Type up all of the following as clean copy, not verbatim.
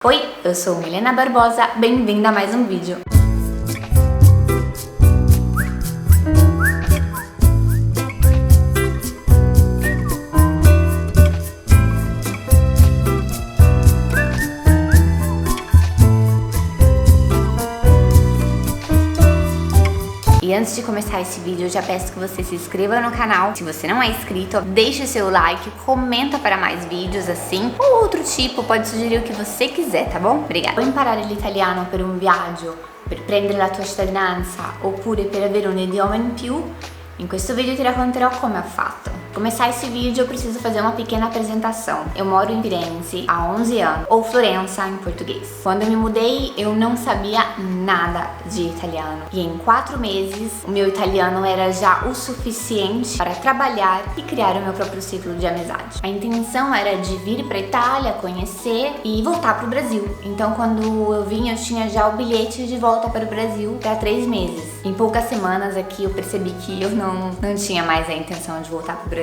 Oi, eu sou Milena Barbosa, bem-vinda a mais um vídeo. E antes de começar esse vídeo, eu já peço que você se inscreva no canal. Se você não é inscrito, deixe o seu like, comenta para mais vídeos assim, ou outro tipo, pode sugerir o que você quiser, tá bom? Obrigada. Vuoi imparare l'italiano per un viaggio, per prendere la tua cittadinanza, oppure per avere un idioma in più? In questo vídeo ti racconterò come ho fatto. Começar esse vídeo eu preciso fazer uma pequena apresentação. Eu moro em Firenze há 11 anos, ou Florença em português. Quando eu me mudei, eu não sabia nada de italiano. E em 4 meses, o meu italiano era já o suficiente para trabalhar e criar o meu próprio ciclo de amizade. A intenção era de vir para a Itália, conhecer e voltar para o Brasil. Então, quando eu vim, eu tinha já o bilhete de volta para o Brasil para 3 meses. Em poucas semanas aqui, eu percebi que eu não tinha mais a intenção de voltar para o Brasil.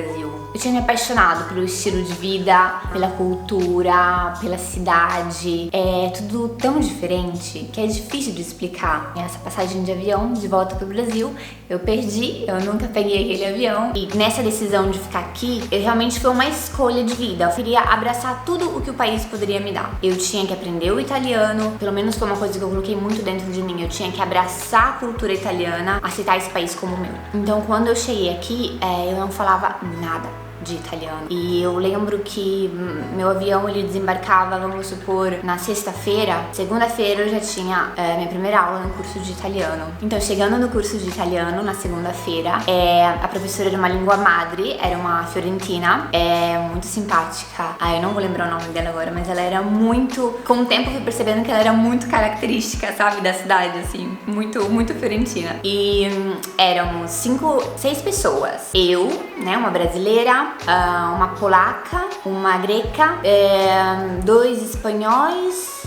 Eu tinha me apaixonado pelo estilo de vida, pela cultura, pela cidade. É tudo tão diferente que é difícil de explicar. E essa passagem de avião de volta pro Brasil, eu perdi, eu nunca peguei aquele avião. E nessa decisão de ficar aqui, eu realmente foi uma escolha de vida. Eu queria abraçar tudo o que o país poderia me dar. Eu tinha que aprender o italiano, pelo menos foi uma coisa que eu coloquei muito dentro de mim. Eu tinha que abraçar a cultura italiana, aceitar esse país como meu. Então, quando eu cheguei aqui, eu não falava nada de italiano. E eu lembro que meu avião ele desembarcava, vamos supor, na sexta-feira. Segunda-feira eu já tinha minha primeira aula no curso de italiano. Então, chegando no curso de italiano, na segunda-feira, a professora era uma língua madre, era uma fiorentina, muito simpática. Eu não vou lembrar o nome dela agora, mas ela era muito... Com o tempo eu fui percebendo que ela era muito característica, sabe, da cidade, assim, muito fiorentina. E éramos 6 pessoas. Eu, né, uma brasileira, uma polaca, uma greca, 2 espanhóis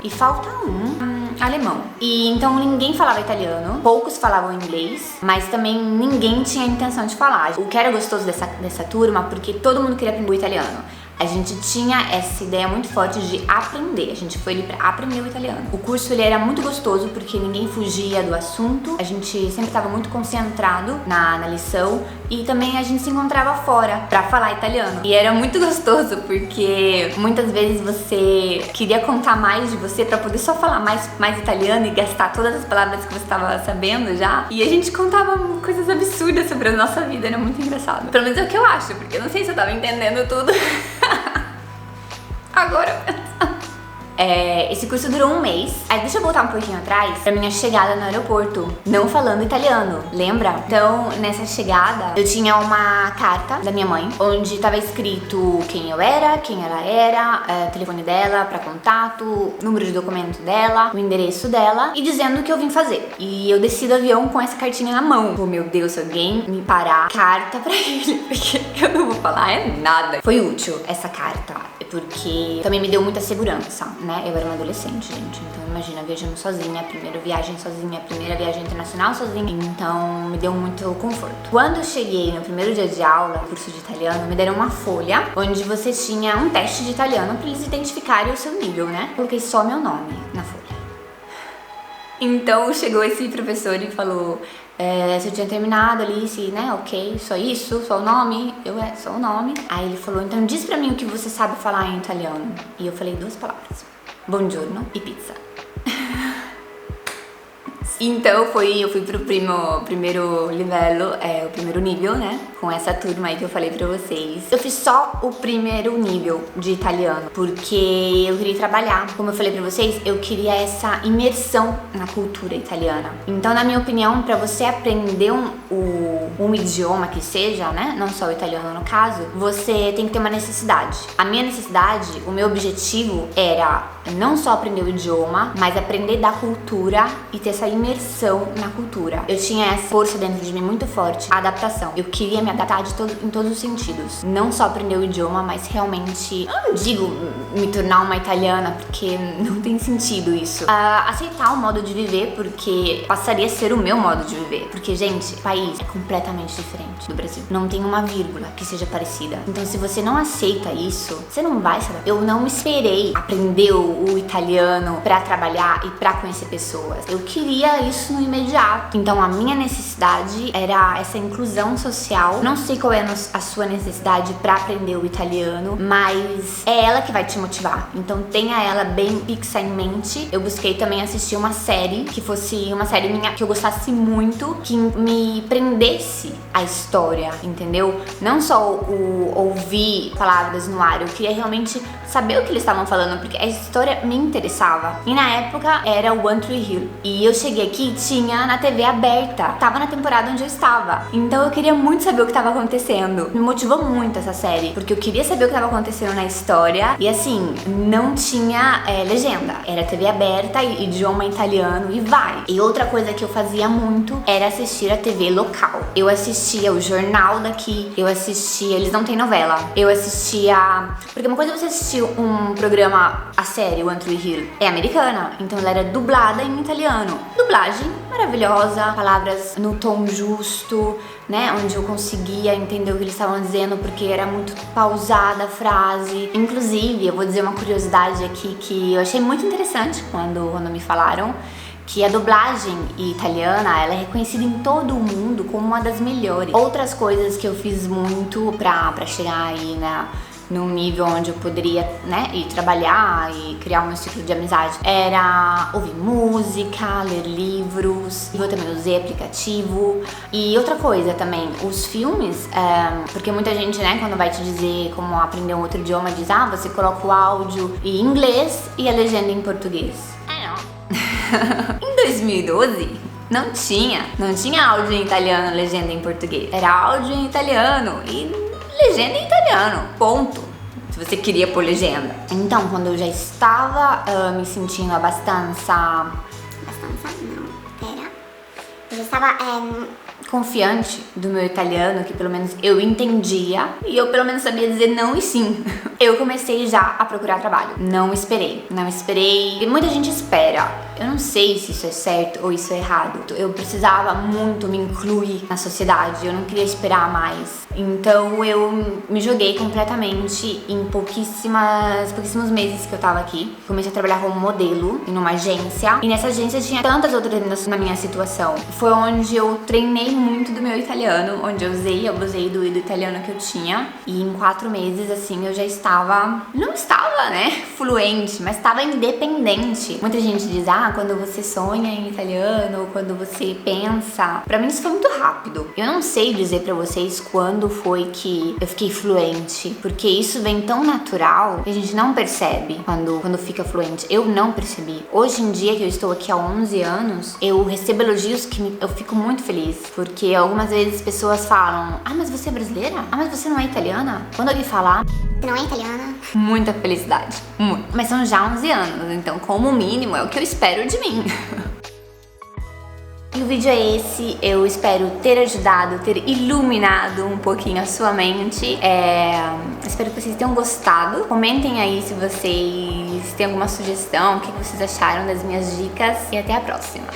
e falta um alemão. E então ninguém falava italiano, poucos falavam inglês, mas também ninguém tinha intenção de falar. O que era gostoso dessa turma, porque todo mundo queria aprender o italiano. A gente tinha essa ideia muito forte de aprender. A gente foi ali pra aprender o italiano. O curso ele era muito gostoso porque ninguém fugia do assunto. A gente sempre estava muito concentrado na lição e também a gente se encontrava fora pra falar italiano. E era muito gostoso porque muitas vezes você queria contar mais de você pra poder só falar mais italiano e gastar todas as palavras que você estava sabendo já. E a gente contava coisas absurdas sobre a nossa vida. Era muito engraçado. Pelo menos é o que eu acho, porque eu não sei se eu tava entendendo tudo. Agora esse curso durou 1 mês. Aí deixa eu voltar um pouquinho atrás pra minha chegada no aeroporto, não falando italiano, lembra? Então, nessa chegada, eu tinha uma carta da minha mãe, onde tava escrito quem eu era, quem ela era, telefone dela pra contato, número de documento dela, o endereço dela e dizendo o que eu vim fazer. E eu desci do avião com essa cartinha na mão. Oh, meu Deus, se alguém me parar, carta pra ele, porque eu não vou falar nada. Foi útil essa carta, porque também me deu muita segurança, né? Eu era uma adolescente, gente, então imagina, viajando sozinha, primeira viagem sozinha, primeira viagem internacional sozinha, então me deu muito conforto. Quando eu cheguei no primeiro dia de aula, curso de italiano, me deram uma folha onde você tinha um teste de italiano pra eles identificarem o seu nível, né? Coloquei só meu nome na folha. Então chegou esse professor e falou se eu tinha terminado ali, se, né, ok, só isso, só o nome, só o nome. Aí ele falou, então diz pra mim o que você sabe falar em italiano. E eu falei 2 palavras, buongiorno e pizza. Então eu fui pro primeiro livello, o primeiro nível, né? Com essa turma aí que eu falei pra vocês. Eu fiz só o primeiro nível de italiano, porque eu queria trabalhar. Como eu falei pra vocês, eu queria essa imersão na cultura italiana. Então, na minha opinião, pra você aprender um idioma que seja, né? Não só o italiano no caso, você tem que ter uma necessidade. A minha necessidade, o meu objetivo era não só aprender o idioma, mas aprender da cultura e ter essa imersão na cultura. Eu tinha essa força dentro de mim muito forte, a adaptação. Eu queria me me adaptar em todos os sentidos. Não só aprender o idioma, mas realmente, eu não digo me tornar uma italiana, porque não tem sentido isso. Aceitar o modo de viver, porque passaria a ser o meu modo de viver. Porque, gente, o país é completamente diferente do Brasil. Não tem uma vírgula que seja parecida. Então, se você não aceita isso, você não vai saber. Eu não esperei aprender o italiano pra trabalhar e pra conhecer pessoas. Eu queria isso no imediato. Então, a minha necessidade era essa inclusão social. Não sei qual é a sua necessidade pra aprender o italiano, mas é ela que vai te motivar. Então, tenha ela bem fixa em mente. Eu busquei também assistir uma série que fosse uma série minha que eu gostasse muito, que me prendesse a história, entendeu? Não só ouvir palavras no ar, eu queria realmente saber o que eles estavam falando, porque a história me interessava. E na época era o One Tree Hill. E eu cheguei aqui, tinha na TV aberta. Tava na temporada onde eu estava. Então eu queria muito saber o que estava acontecendo. Me motivou muito essa série, porque eu queria saber o que estava acontecendo na história. E assim, não tinha legenda. Era TV aberta, idioma italiano e vai. E outra coisa que eu fazia muito era assistir a TV local. Eu assistia o jornal daqui, eu assistia... Eles não têm novela. Eu assistia... Porque uma coisa é você assistir um programa, a série One Tree Hill, é americana, então ela era dublada em italiano. Dublagem maravilhosa, palavras no tom justo, né, onde eu conseguia entender o que eles estavam dizendo, porque era muito pausada a frase. Inclusive, eu vou dizer uma curiosidade aqui que eu achei muito interessante quando me falaram, que a dublagem italiana, ela é reconhecida em todo o mundo como uma das melhores. Outras coisas que eu fiz muito pra chegar aí num nível onde eu poderia, né, ir trabalhar e criar um ciclo de amizade, era ouvir música, ler livros. Eu também usei aplicativo. E outra coisa também, os filmes, porque muita gente, né, quando vai te dizer como aprender um outro idioma, diz, você coloca o áudio em inglês e a legenda em português. Em 2012, não tinha áudio em italiano, legenda em português. Era áudio em italiano e legenda em italiano, ponto. Se você queria pôr legenda. Então, quando eu já estava me sentindo eu já estava confiante do meu italiano, que pelo menos eu entendia e eu pelo menos sabia dizer não e sim. Eu comecei já a procurar trabalho. Não esperei. E muita gente espera. Eu não sei se isso é certo ou isso é errado. Eu precisava muito me incluir na sociedade, eu não queria esperar mais. Então eu me joguei completamente em pouquíssimos meses que eu tava aqui. Comecei a trabalhar como modelo em uma agência. E nessa agência tinha tantas outras meninas na minha situação. Foi onde eu treinei muito do meu italiano, onde eu abusei do italiano que eu tinha. E em 4 meses, assim, eu já não estava, né, fluente, mas estava independente. Muita gente diz, quando você sonha em italiano, ou quando você pensa. Pra mim isso foi muito rápido. Eu não sei dizer pra vocês quando foi que eu fiquei fluente, porque isso vem tão natural que a gente não percebe quando fica fluente. Eu não percebi. Hoje em dia, que eu estou aqui há 11 anos, eu recebo elogios que eu fico muito feliz, porque algumas vezes pessoas falam, mas você é brasileira? Mas você não é italiana? Quando alguém falar, você não é italiana? Muita felicidade. Mas são já 11 anos, então como mínimo é o que eu espero de mim. E o vídeo é esse, eu espero ter ajudado, ter iluminado um pouquinho a sua mente. Espero que vocês tenham gostado. Comentem aí se vocês têm alguma sugestão, o que vocês acharam das minhas dicas e até a próxima.